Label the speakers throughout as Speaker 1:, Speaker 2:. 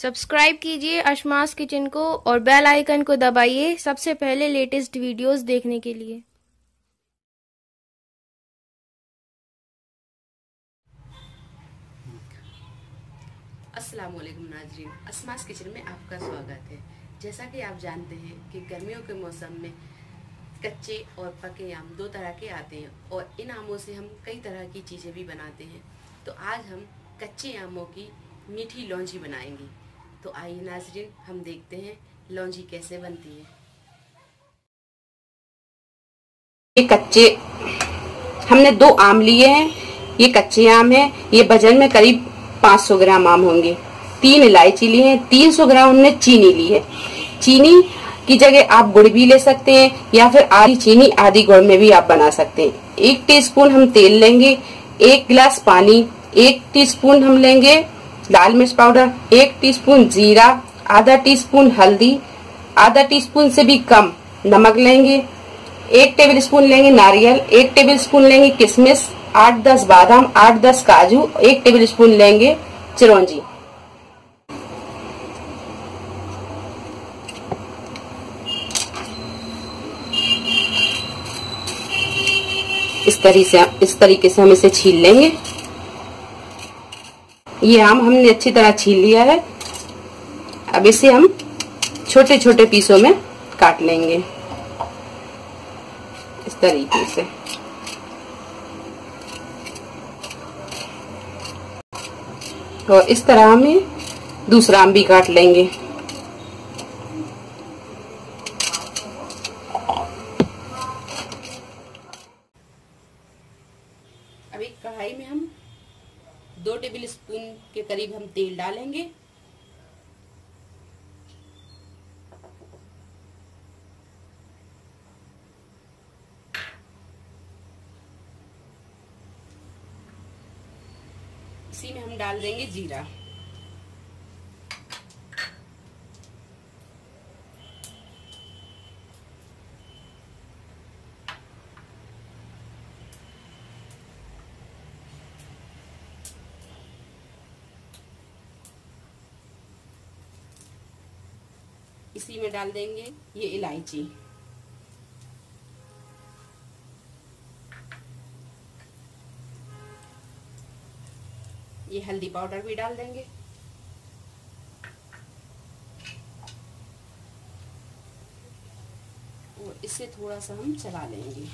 Speaker 1: Subscribe कीजिए अशमास kitchen को और बेल आइकन को दबाइए सबसे पहले लेटेस्ट वीडियोस देखने के लिए।
Speaker 2: अस्सलाम वालेकुम नाजरीन, अशमास किचन में आपका स्वागत है। जैसा कि आप जानते हैं कि गर्मियों के मौसम में कच्चे और पके आम दो तरह के आते हैं और इन आमों से हम कई तरह की चीज़ें भी बनाते हैं। तो आज हम कच्चे आमों की मीठी लौंजी बनाएंगे। तो आइए नाजरीन, हम देखते हैं लौंजी कैसे बनती है। ये कच्चे हमने 2 आम लिए हैं। ये कच्चे आम हैं। ये वजन में करीब 500 ग्राम आम होंगे। 3 इलायची लिए हैं। 300 ग्राम हमने चीनी ली है। चीनी की जगह आप गुड़ भी ले सकते हैं या फिर आधी चीनी आधी गुड़ में भी आप बना सकते हैं। 1 टीस्पून हम तेल लेंगे, 1 गिलास पानी, 1 टीस्पून हम लेंगे लाल मिर्च पाउडर, 1 टीस्पून जीरा, आधा टीस्पून हल्दी, आधा टीस्पून से भी कम नमक लेंगे, 1 टेबलस्पून लेंगे नारियल, 1 टेबलस्पून लेंगे किशमिश, 8-10 बादाम, 8-10 काजू, 1 टेबलस्पून लेंगे चिरौंजी। इस तरीके से हम इसे छील लेंगे। ये आम हमने अच्छी तरह छील लिया है। अब इसे हम छोटे छोटे पीसों में काट लेंगे इस तरीके से। और इस तरह हमें दूसरा आम भी काट लेंगे। अब एक कढ़ाई में हम 2 टेबलस्पून के करीब हम तेल डालेंगे। इसी में हम डाल देंगे जीरा। इसी में डाल देंगे ये इलायची। ये हल्दी पाउडर भी डाल देंगे। और इसे थोड़ा सा हम चला लेंगे।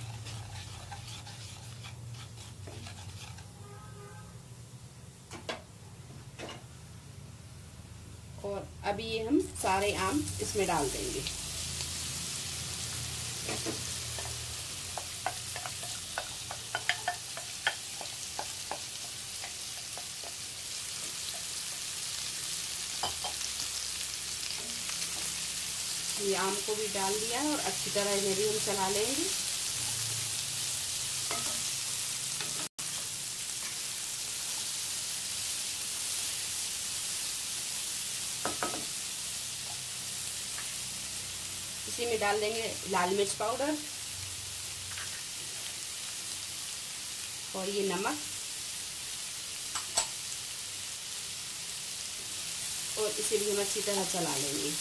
Speaker 2: और अभी ये हम सारे आम इसमें डाल देंगे। ये आम को भी डाल दिया है और अच्छी तरह इन्हें भी हम चला लेंगे। इसी में डाल देंगे लाल मिर्च पाउडर और ये नमक, और इसे भी हम अच्छी तरह चला लेंगे।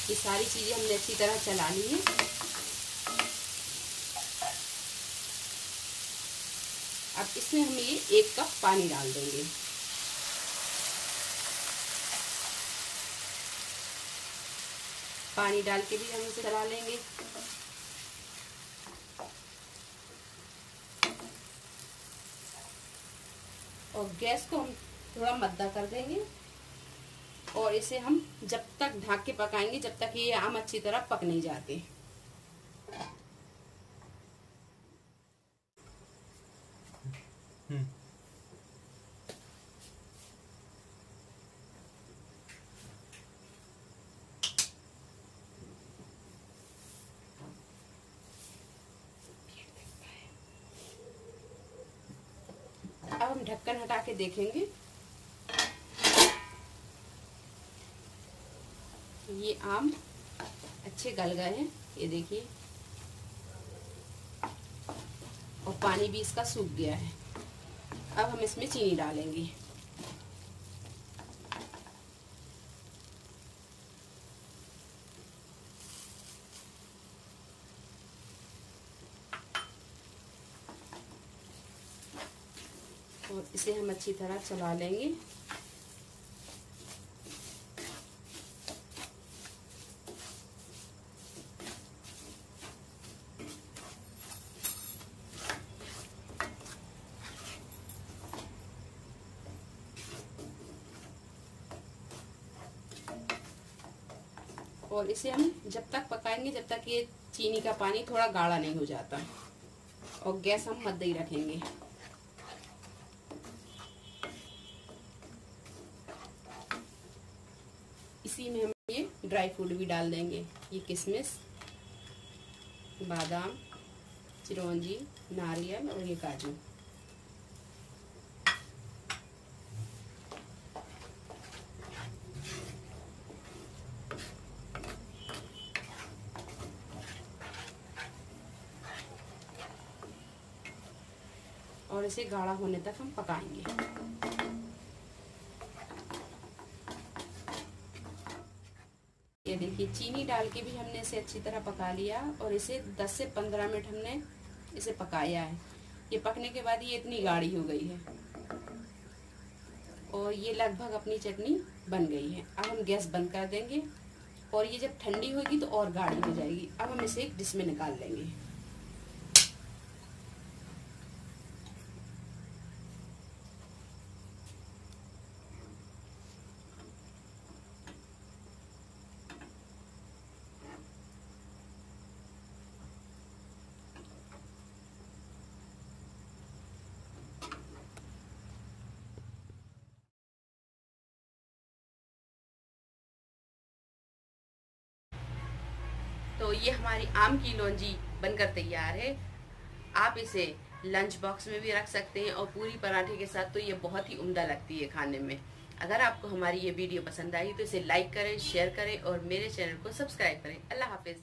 Speaker 2: ये सारी चीजें हमने अच्छी तरह चला ली है। अब इसमें हम ये 1 कप पानी डाल देंगे। पानी डाल के भी हम इसे चला लेंगे। और गैस को हम थोड़ा मद्दा कर देंगे और इसे हम जब तक ढक के पकाएंगे जब तक ये आम अच्छी तरह पक नहीं जाते। अब हम ढक्कन हटा के देखेंगे। ये आम अच्छे गल गए हैं, ये देखिए, और पानी भी इसका सूख गया है। अब हम इसमें चीनी डालेंगे। और इसे हम अच्छी तरह चला लेंगे। और इसे हम जब तक पकाएंगे जब तक ये चीनी का पानी थोड़ा गाढ़ा नहीं हो जाता। और गैस हम मध्यम ही रखेंगे। इसी में हम ये ड्राई फ्रूट भी डाल देंगे। ये किशमिश, बादाम, चिरौंजी, नारियल और ये काजू। और इसे गाढ़ा होने तक हम पकाएंगे। ये देखिए, चीनी डाल के भी हमने इसे अच्छी तरह पका लिया और इसे 10 से 15 मिनट हमने इसे पकाया है। ये पकने के बाद ये इतनी गाढ़ी हो गई है और ये लगभग अपनी चटनी बन गई है। अब हम गैस बंद कर देंगे और ये जब ठंडी होगी तो और गाढ़ी हो जाएगी। अब हम इसे एक डिश में निकाल लेंगे। तो ये हमारी आम की लौंजी बनकर तैयार है। आप इसे लंच बॉक्स में भी रख सकते हैं और पूरी पराठे के साथ तो ये बहुत ही उम्दा लगती है खाने में। अगर आपको हमारी ये वीडियो पसंद आई तो इसे लाइक करें, शेयर करें और मेरे चैनल को सब्सक्राइब करें। अल्लाह हाफिज।